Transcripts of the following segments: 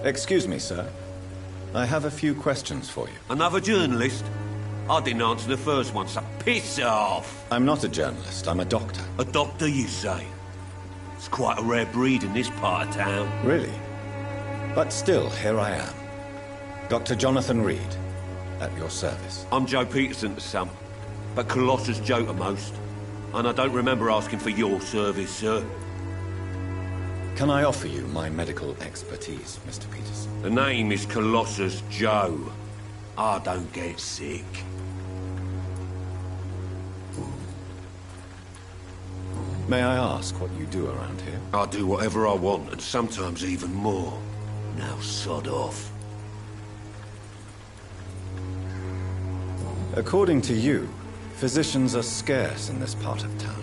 Excuse me, sir. I have a few questions for you. Another journalist? I didn't answer the first one, so piss off! I'm not a journalist, I'm a doctor. A doctor, you say? It's quite a rare breed in this part of town. Really? But still, here I am. Dr. Jonathan Reed, at your service. I'm Joe Peterson to some, but Colossus Joe to most. And I don't remember asking for your service, sir. Can I offer you my medical expertise, Mr. Peterson? The name is Colossus Joe. I don't get sick. May I ask what you do around here? I do whatever I want, and sometimes even more. Now sod off. According to you, physicians are scarce in this part of town.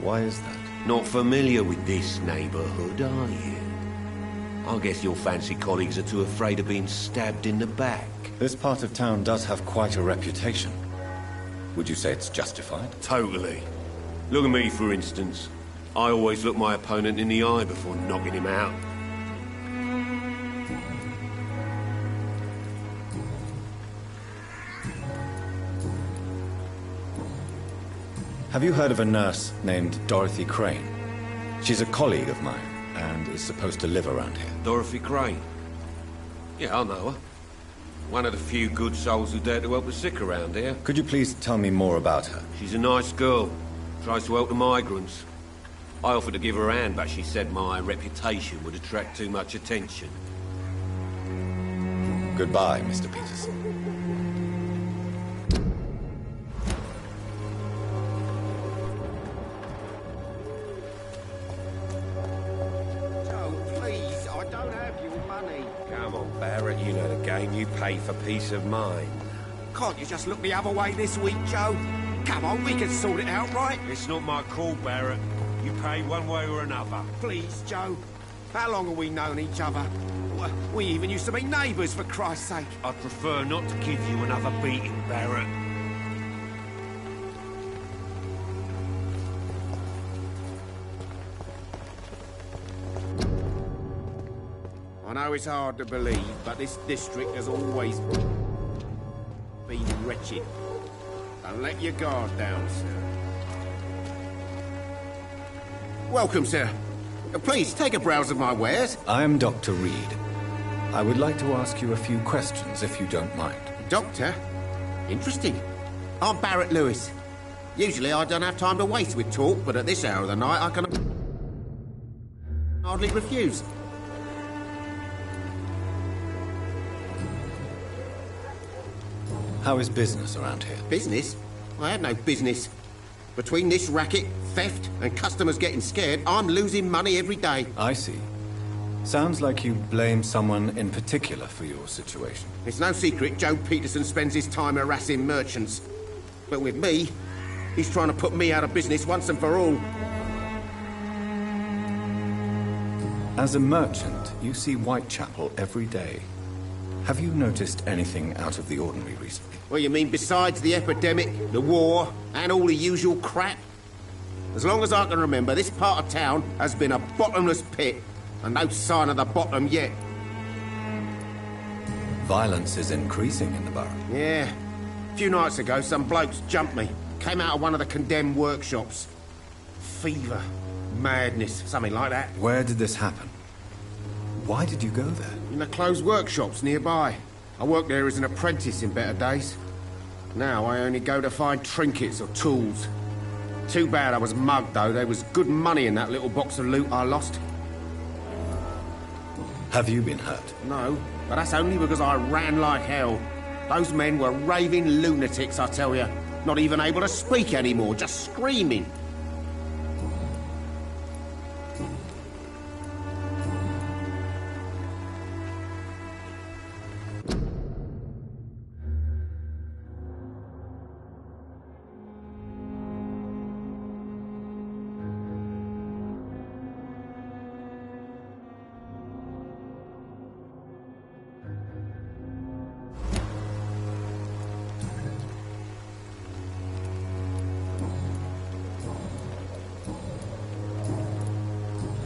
Why is that? Not familiar with this neighborhood, are you? I guess your fancy colleagues are too afraid of being stabbed in the back. This part of town does have quite a reputation. Would you say it's justified? Totally. Look at me, for instance. I always look my opponent in the eye before knocking him out. Have you heard of a nurse named Dorothy Crane? She's a colleague of mine, and is supposed to live around here. Dorothy Crane? Yeah, I know her. One of the few good souls who dare to help the sick around here. Could you please tell me more about her? She's a nice girl. Tries to help the migrants. I offered to give her a hand, but she said my reputation would attract too much attention. Goodbye, Mr. Peterson. Barrett, you know the game. You pay for peace of mind. Can't you just look the other way this week, Joe? Come on, we can sort it out, right? It's not my call, Barrett. You pay one way or another. Please, Joe. How long have we known each other? We even used to be neighbours, for Christ's sake. I'd prefer not to give you another beating, Barrett. I know it's hard to believe, but this district has always been wretched. Don't let your guard down, sir. Welcome, sir. Please, take a browse of my wares. I am Dr. Reed. I would like to ask you a few questions, if you don't mind. Doctor? Interesting. I'm Barrett Lewis. Usually I don't have time to waste with talk, but at this hour of the night I can hardly refuse. How is business around here? Business? I have no business. Between this racket, theft, and customers getting scared, I'm losing money every day. I see. Sounds like you blame someone in particular for your situation. It's no secret Joe Peterson spends his time harassing merchants. But with me, he's trying to put me out of business once and for all. As a merchant, you see Whitechapel every day. Have you noticed anything out of the ordinary recently? Well, you mean besides the epidemic, the war, and all the usual crap? As long as I can remember, this part of town has been a bottomless pit, and no sign of the bottom yet. Violence is increasing in the borough. Yeah. A few nights ago, some blokes jumped me. Came out of one of the condemned workshops. Fever, madness, something like that. Where did this happen? Why did you go there? In the closed workshops nearby. I worked there as an apprentice in better days. Now I only go to find trinkets or tools. Too bad I was mugged, though. There was good money in that little box of loot I lost. Have you been hurt? No, but that's only because I ran like hell. Those men were raving lunatics, I tell you. Not even able to speak anymore, just screaming.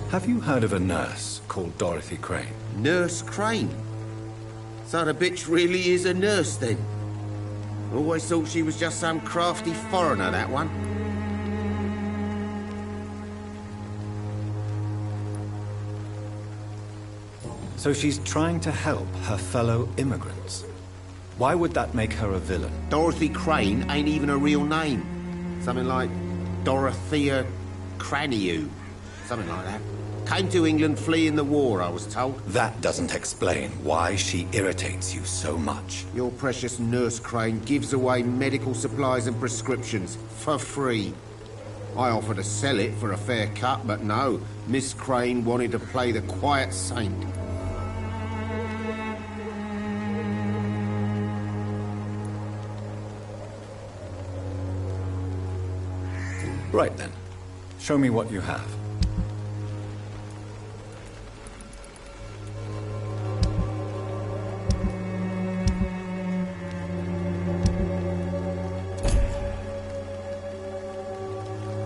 Have you heard of a nurse called Dorothy Crane? Nurse Crane? So the bitch really is a nurse, then? Always thought she was just some crafty foreigner, that one. So she's trying to help her fellow immigrants. Why would that make her a villain? Dorothy Crane ain't even a real name. Something like Dorothea Craniu. Something like that. Came to England fleeing the war, I was told. That doesn't explain why she irritates you so much. Your precious Nurse Crane gives away medical supplies and prescriptions for free. I offered to sell it for a fair cut, but no. Miss Crane wanted to play the quiet saint. Right then. Show me what you have.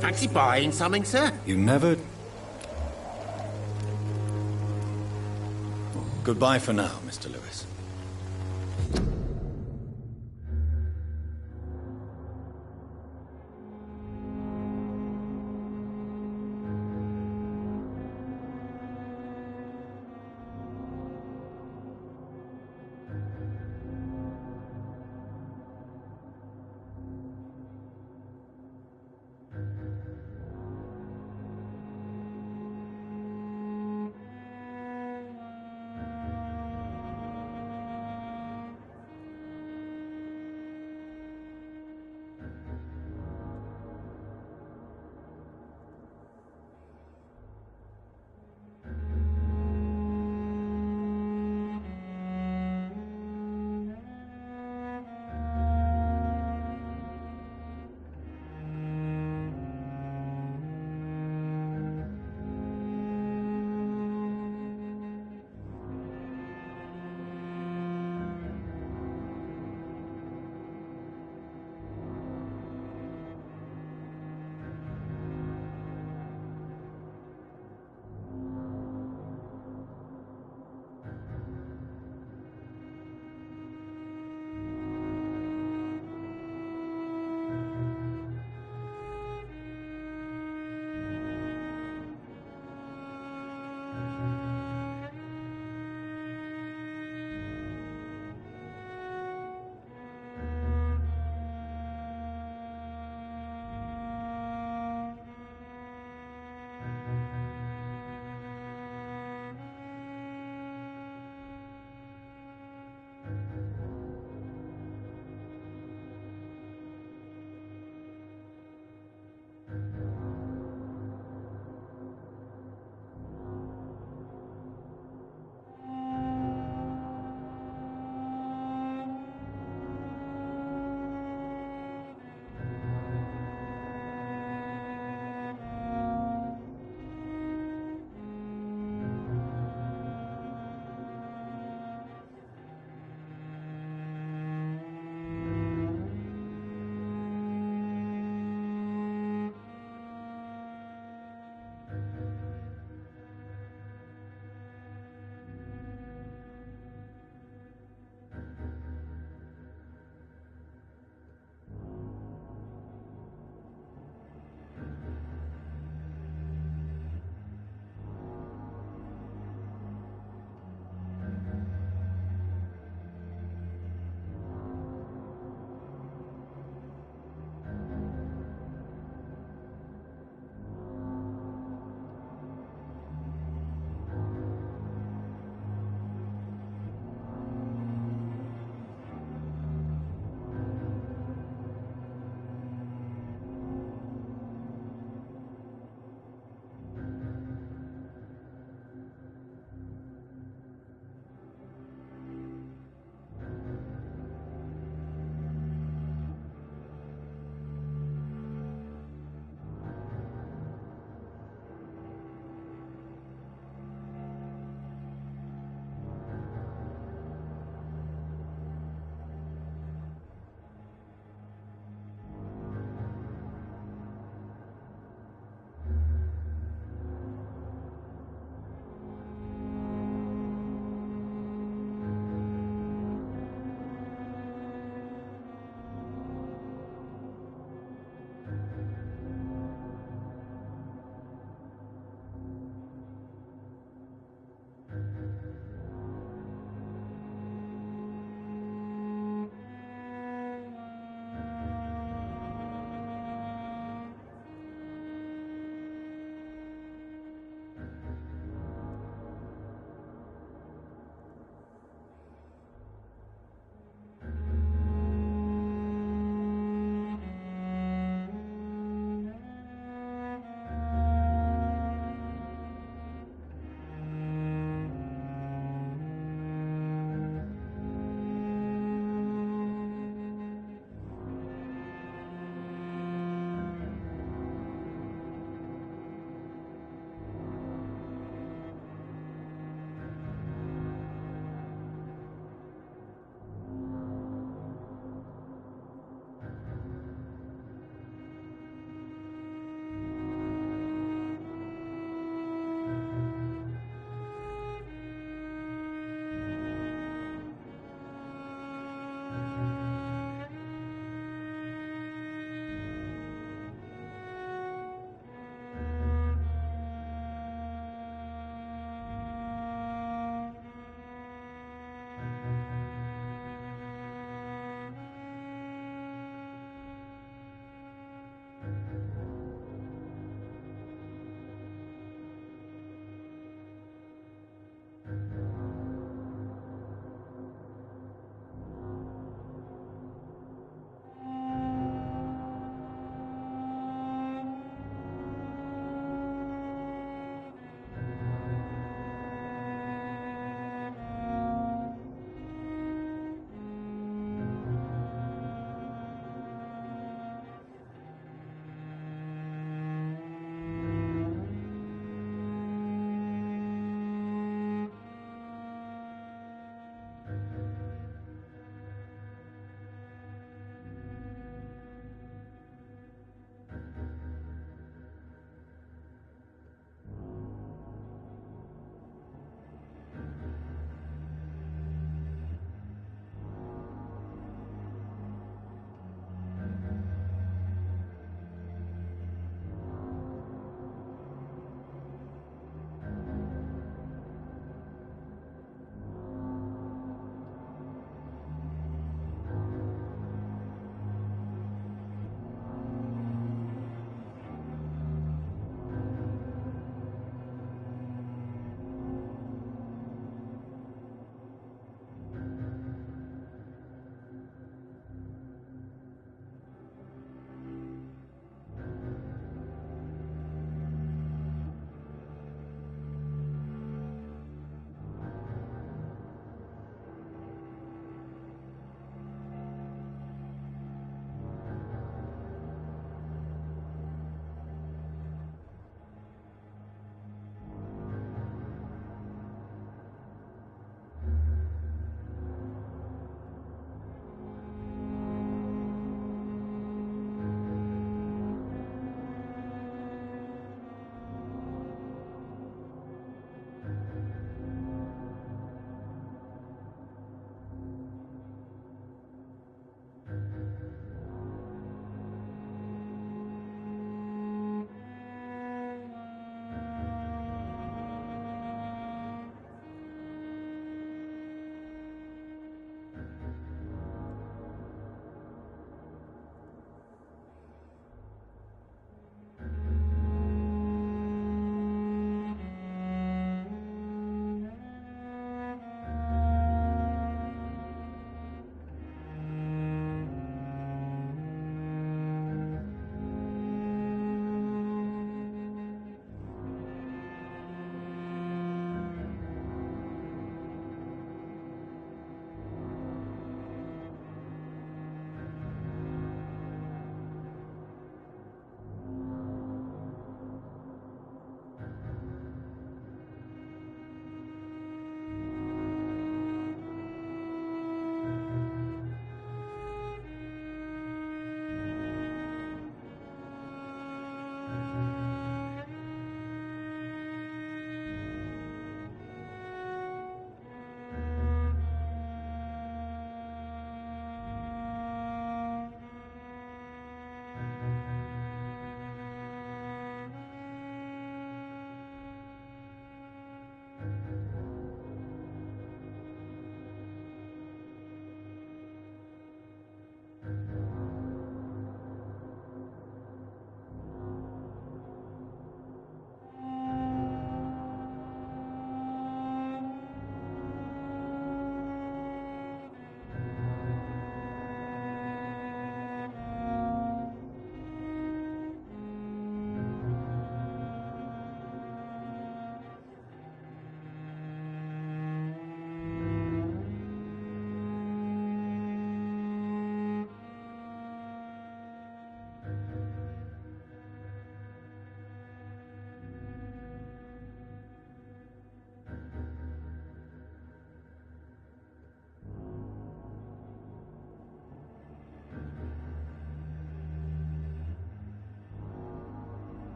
Fancy buying something, sir? You never... Goodbye for now, Mr. Lewis.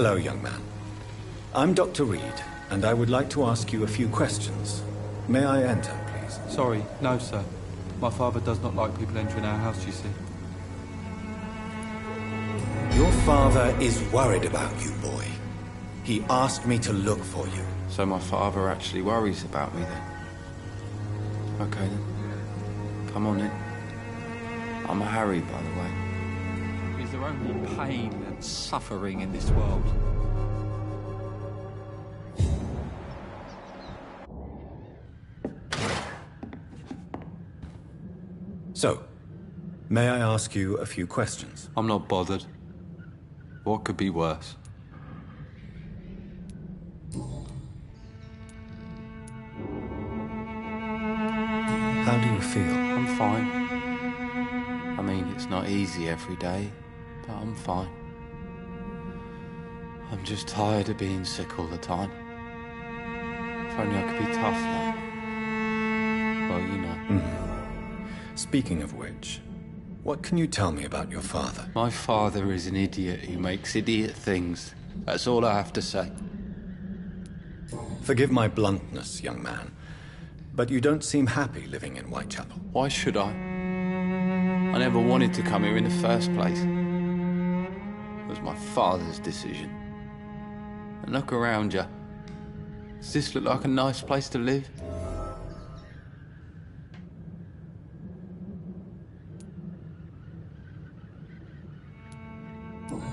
Hello, young man. I'm Dr. Reed, and I would like to ask you a few questions. May I enter, please? Sorry, no, sir. My father does not like people entering our house, you see. Your father is worried about you, boy. He asked me to look for you. So my father actually worries about me then? Okay then. Come on in. I'm Harry, by the way. Is there only pain and suffering in this world? So, may I ask you a few questions? I'm not bothered. What could be worse? How do you feel? I'm fine. I mean, it's not easy every day, but I'm fine. I'm just tired of being sick all the time. If only I could be tough, like. Well, you know. Speaking of which, what can you tell me about your father? My father is an idiot who makes idiot things. That's all I have to say. Forgive my bluntness, young man, but you don't seem happy living in Whitechapel. Why should I? I never wanted to come here in the first place. It was my father's decision. And look around you. Does this look like a nice place to live?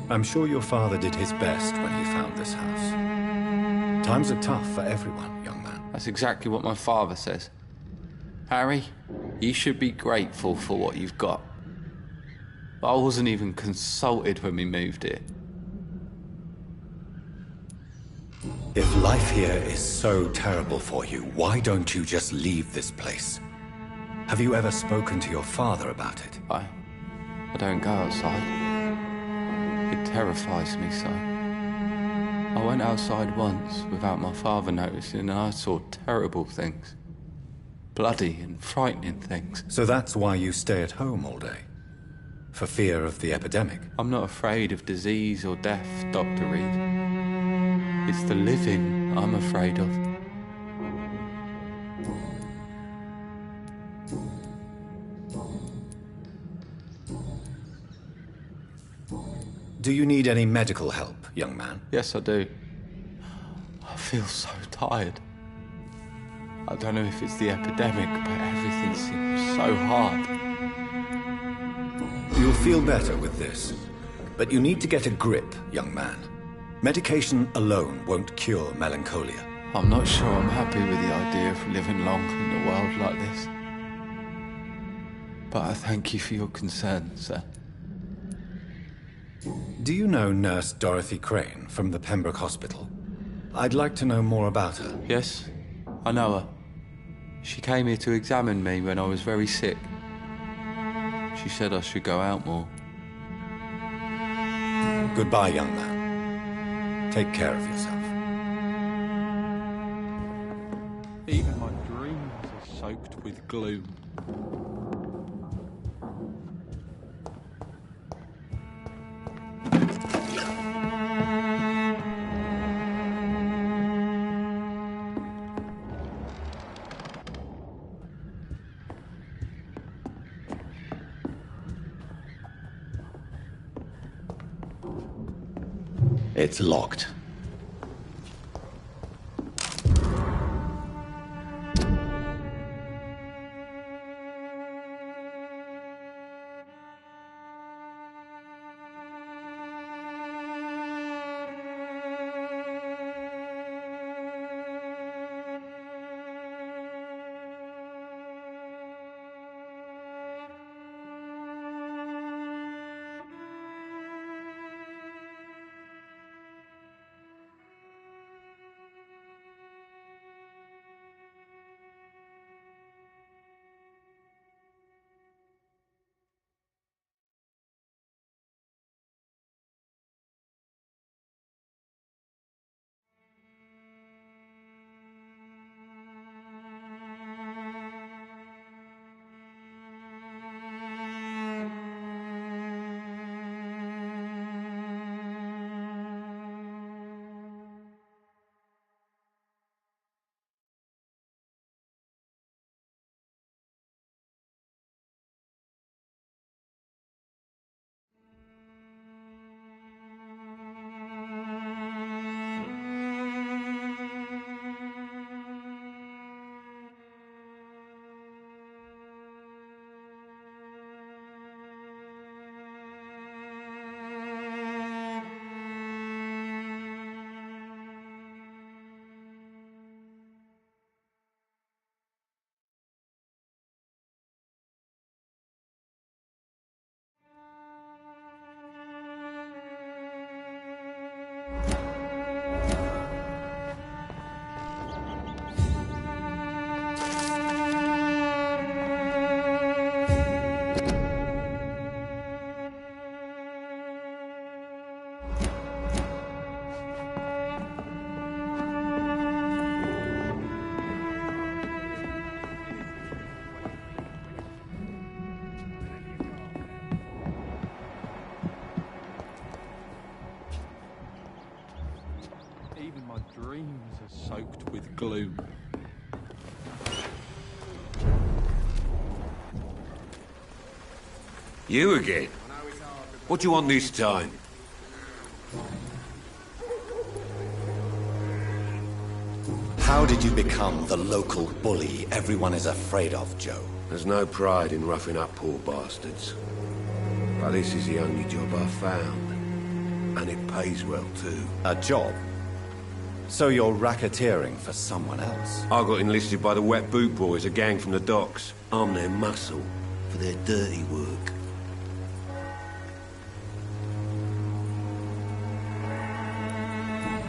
I'm sure your father did his best when he found this house. Times are tough for everyone, young man. That's exactly what my father says. Harry, you should be grateful for what you've got. I wasn't even consulted when we moved here. If life here is so terrible for you, why don't you just leave this place? Have you ever spoken to your father about it? I don't go outside. It terrifies me so. I went outside once without my father noticing and I saw terrible things. Bloody and frightening things. So that's why you stay at home all day? For fear of the epidemic? I'm not afraid of disease or death, Dr. Reed. It's the living I'm afraid of. Do you need any medical help, young man? Yes, I do. I feel so tired. I don't know if it's the epidemic, but everything seems so hard. You'll feel better with this. But you need to get a grip, young man. Medication alone won't cure melancholia. I'm not sure I'm happy with the idea of living long in a world like this. But I thank you for your concern, sir. Do you know Nurse Dorothy Crane from the Pembroke Hospital? I'd like to know more about her. Yes, I know her. She came here to examine me when I was very sick. She said I should go out more. Goodbye, young man. Take care of yourself. Even my dreams are soaked with gloom. It's locked. Even my dreams are soaked with gloom. You again? What do you want this time? How did you become the local bully everyone is afraid of, Joe? There's no pride in roughing up poor bastards. But this is the only job I've found. And it pays well, too. A job? So you're racketeering for someone else? I got enlisted by the Wet Boot Boys, a gang from the docks. I'm their muscle for their dirty work.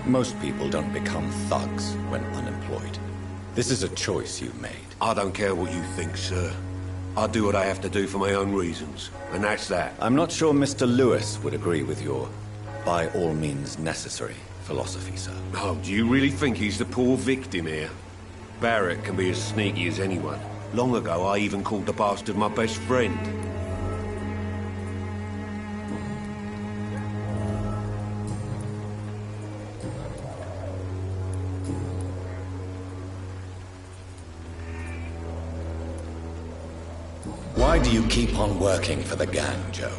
Most people don't become thugs when unemployed. This is a choice you made. I don't care what you think, sir. I do what I have to do for my own reasons, and that's that. I'm not sure Mr. Lewis would agree with your by all means necessary philosophy, sir. Oh, do you really think he's the poor victim here? Barrett can be as sneaky as anyone. Long ago, I even called the bastard my best friend. Why do you keep on working for the gang, Joe?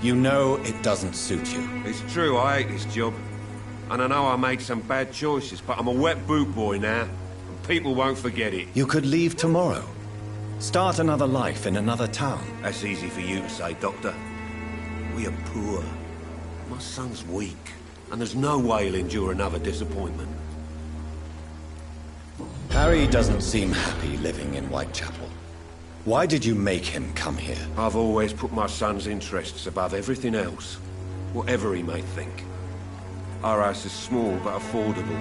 You know it doesn't suit you. It's true, I hate this job. And I know I made some bad choices, but I'm a wet boot boy now, and people won't forget it. You could leave tomorrow. Start another life in another town. That's easy for you to say, Doctor. We are poor. My son's weak, and there's no way he'll endure another disappointment. Harry doesn't seem happy living in Whitechapel. Why did you make him come here? I've always put my son's interests above everything else, whatever he may think. Our house is small but affordable.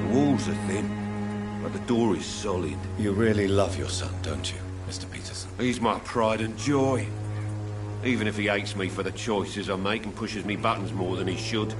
The walls are thin, but the door is solid. You really love your son, don't you, Mr. Peterson? He's my pride and joy. Even if he hates me for the choices I make and pushes me buttons more than he should.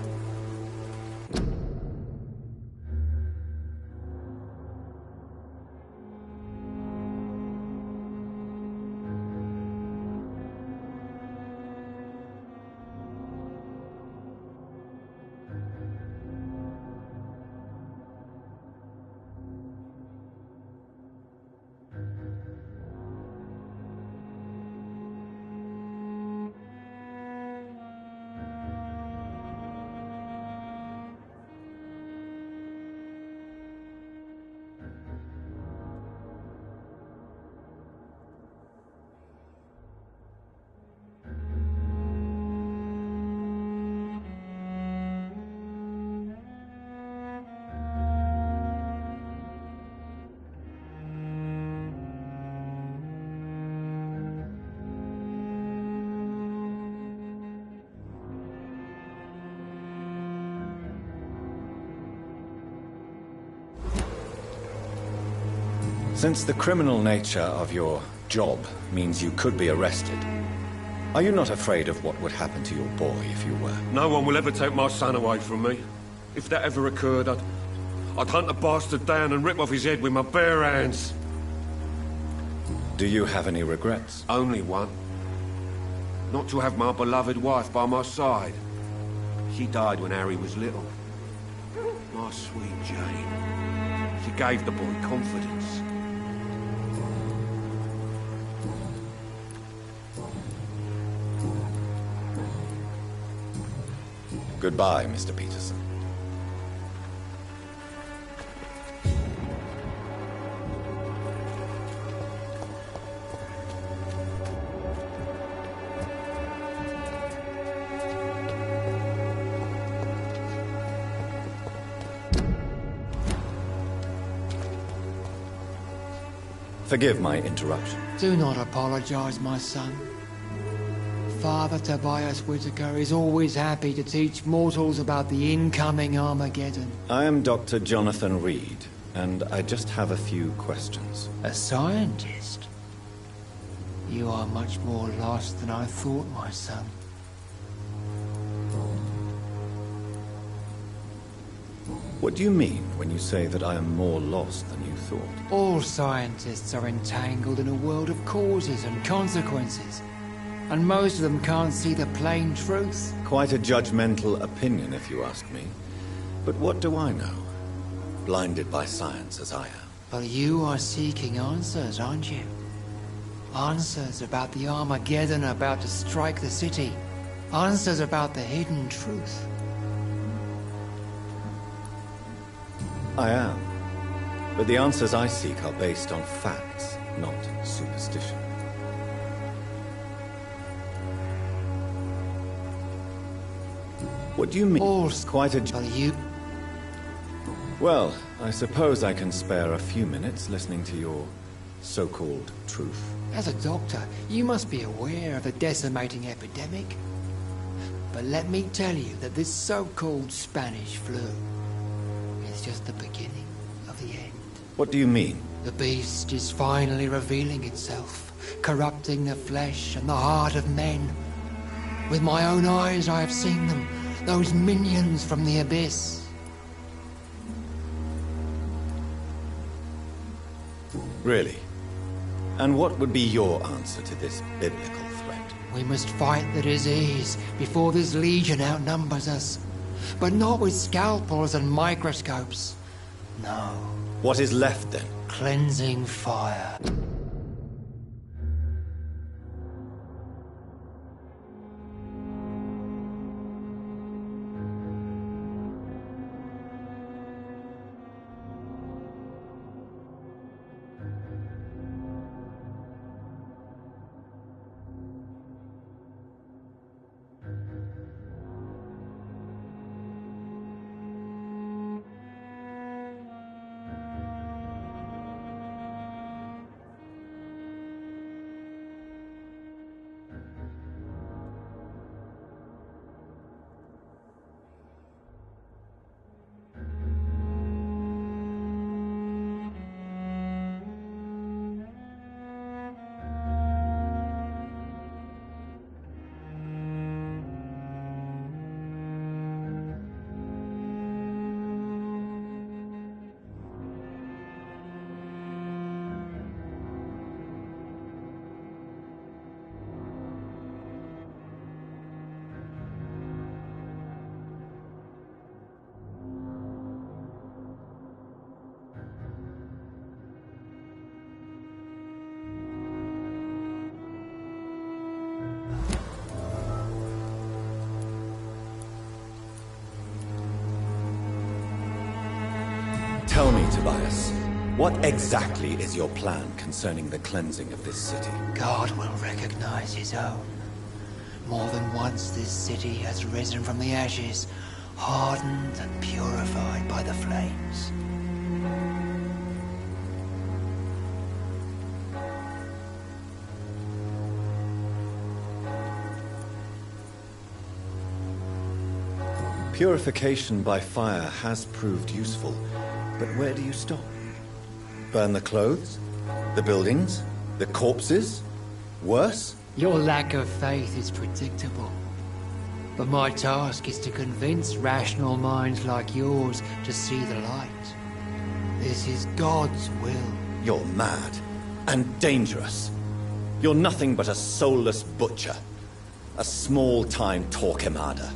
Since the criminal nature of your job means you could be arrested, are you not afraid of what would happen to your boy if you were? No one will ever take my son away from me. If that ever occurred, I'd hunt the bastard down and rip off his head with my bare hands. Do you have any regrets? Only one. Not to have my beloved wife by my side. She died when Harry was little. My sweet Jane. She gave the boy confidence. Goodbye, Mr. Peterson. Forgive my interruption. Do not apologize, my son. Father Tobias Whitaker is always happy to teach mortals about the incoming Armageddon. I am Dr. Jonathan Reed, and I just have a few questions. A scientist? You are much more lost than I thought, my son. What do you mean when you say that I am more lost than you thought? All scientists are entangled in a world of causes and consequences. And most of them can't see the plain truth. Quite a judgmental opinion, if you ask me. But what do I know? Blinded by science as I am. But you are seeking answers, aren't you? Answers about the Armageddon about to strike the city. Answers about the hidden truth. I am. But the answers I seek are based on facts, not superstition. What do you mean? All's Quite a... But you... Well, I suppose I can spare a few minutes listening to your so-called truth. As a doctor, you must be aware of the decimating epidemic. But let me tell you that this so-called Spanish flu is just the beginning of the end. What do you mean? The beast is finally revealing itself, corrupting the flesh and the heart of men. With my own eyes I have seen them, those minions from the abyss. Really? And what would be your answer to this biblical threat? We must fight the disease before this legion outnumbers us. But not with scalpels and microscopes. No. What is left then? Cleansing fire. Tell me, Tobias, what exactly is your plan concerning the cleansing of this city? God will recognize his own. More than once this city has risen from the ashes, hardened and purified by the flames. Purification by fire has proved useful, but where do you stop? Burn the clothes? The buildings? The corpses? Worse? Your lack of faith is predictable. But my task is to convince rational minds like yours to see the light. This is God's will. You're mad and dangerous. You're nothing but a soulless butcher. A small-time Torquemada.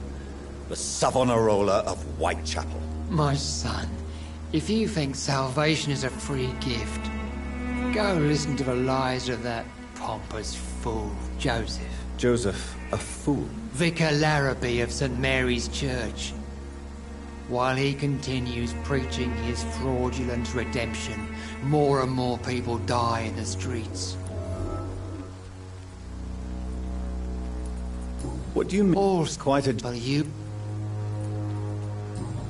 The Savonarola of Whitechapel. My son, if you think salvation is a free gift, go listen to the lies of that pompous fool, Joseph. Joseph, a fool? Vicar Larrabee of St. Mary's Church. While he continues preaching his fraudulent redemption, more and more people die in the streets. What do you mean? All's quite a... But you...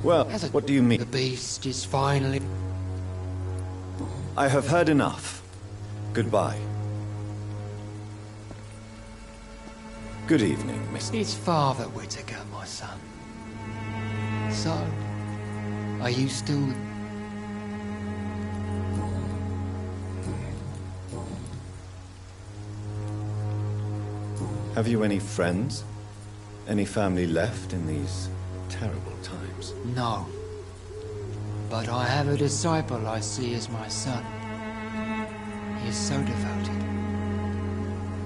Well, what do you mean? The beast is finally... I have heard enough. Goodbye. Good evening, Mr. It's Father Whitaker, my son. So, are you still... Have you any friends? Any family left in these terrible times? No. But I have a disciple I see as my son. He is so devoted.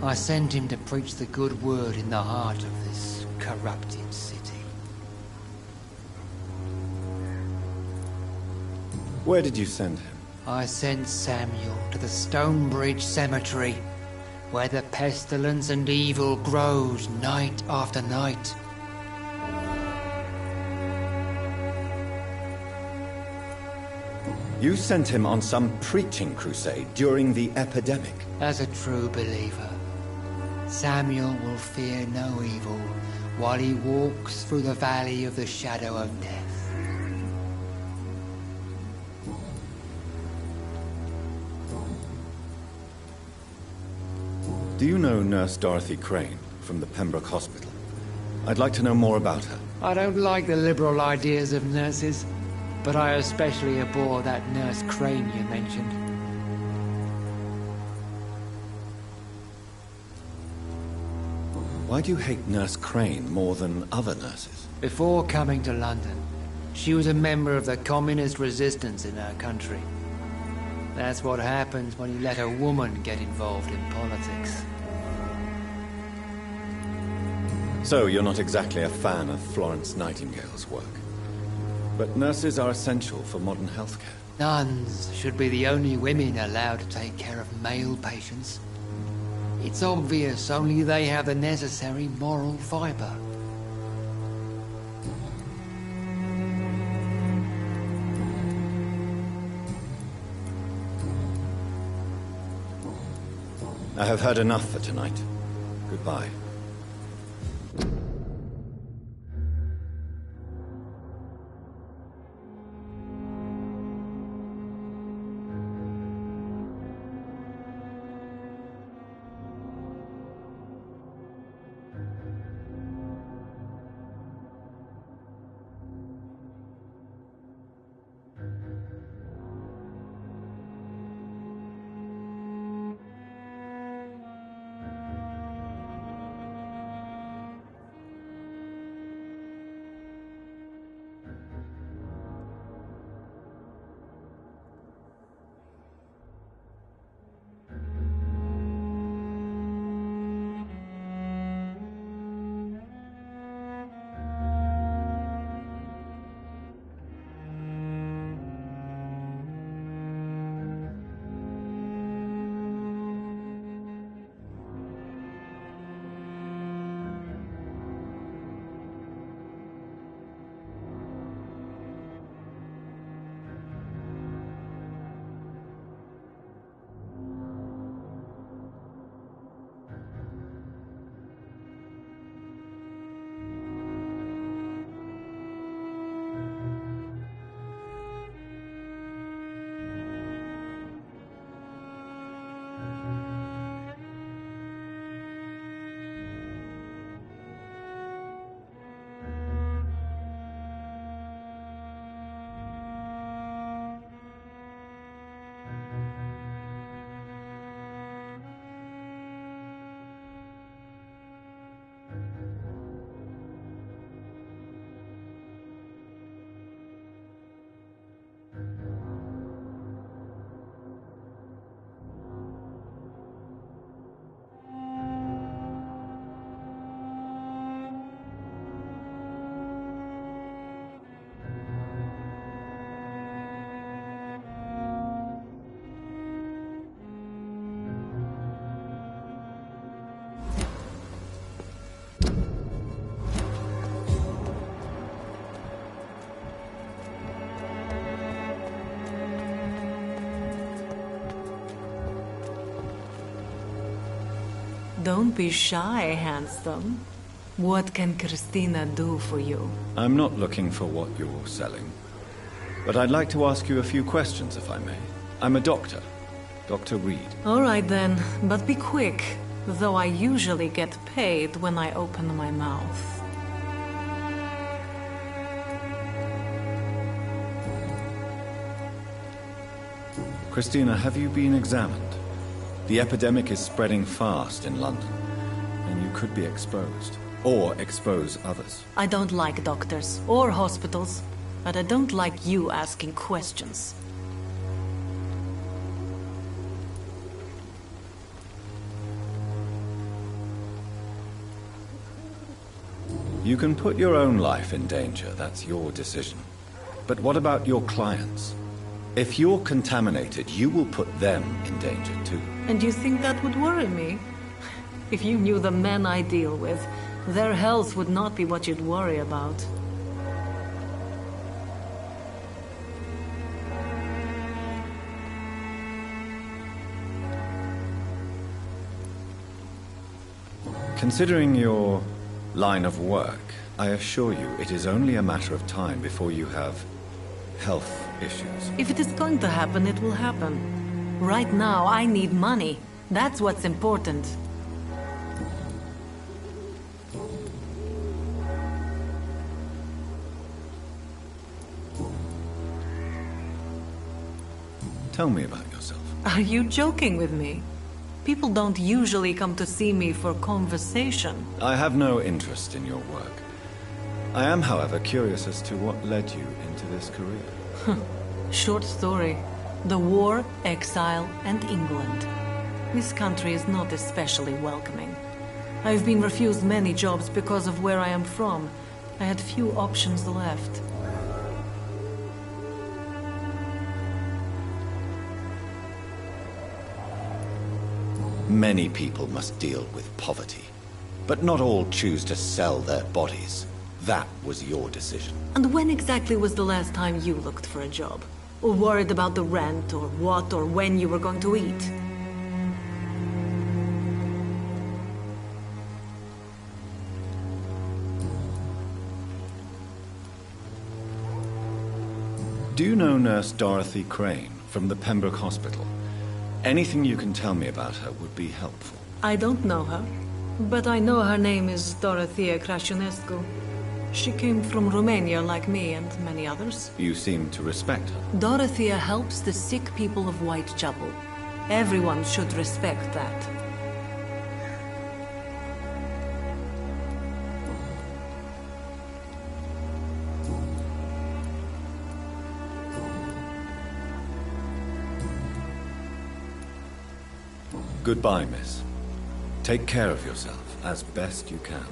I sent him to preach the good word in the heart of this corrupted city. Where did you send him? I sent Samuel to the Stonebridge Cemetery, where the pestilence and evil grows night after night. You sent him on some preaching crusade during the epidemic. As a true believer, Samuel will fear no evil while he walks through the valley of the shadow of death. Do you know Nurse Dorothy Crane from the Pembroke Hospital? I'd like to know more about her. I don't like the liberal ideas of nurses, but I especially abhor that Nurse Crane you mentioned. Why do you hate Nurse Crane more than other nurses? Before coming to London, she was a member of the communist resistance in her country. That's what happens when you let a woman get involved in politics. So you're not exactly a fan of Florence Nightingale's work. But nurses are essential for modern healthcare. Nuns should be the only women allowed to take care of male patients. It's obvious only they have the necessary moral fiber. I have heard enough for tonight. Goodbye. Don't be shy, handsome. What can Christina do for you? I'm not looking for what you're selling. But I'd like to ask you a few questions, if I may. I'm a doctor. Dr. Reed. All right then, but be quick, though I usually get paid when I open my mouth. Christina, have you been examined? The epidemic is spreading fast in London, and you could be exposed, or expose others. I don't like doctors or hospitals, but I don't like you asking questions. You can put your own life in danger, that's your decision. But what about your clients? If you're contaminated, you will put them in danger too. And you think that would worry me? If you knew the men I deal with, their health would not be what you'd worry about. Considering your line of work, I assure you it is only a matter of time before you have health issues. If it is going to happen, it will happen. Right now, I need money. That's what's important. Tell me about yourself. Are you joking with me? People don't usually come to see me for conversation. I have no interest in your work. I am, however, curious as to what led you into this career. Short story. The war, exile, and England. This country is not especially welcoming. I've been refused many jobs because of where I am from. I had few options left. Many people must deal with poverty, but not all choose to sell their bodies. That was your decision. And when exactly was the last time you looked for a job? Or worried about the rent, or what, or when you were going to eat? Do you know Nurse Dorothy Crane from the Pembroke Hospital? Anything you can tell me about her would be helpful. I don't know her, but I know her name is Dorothea Crăciunescu. She came from Romania like me and many others. You seem to respect her. Dorothea helps the sick people of Whitechapel. Everyone should respect that. Goodbye, miss. Take care of yourself as best you can.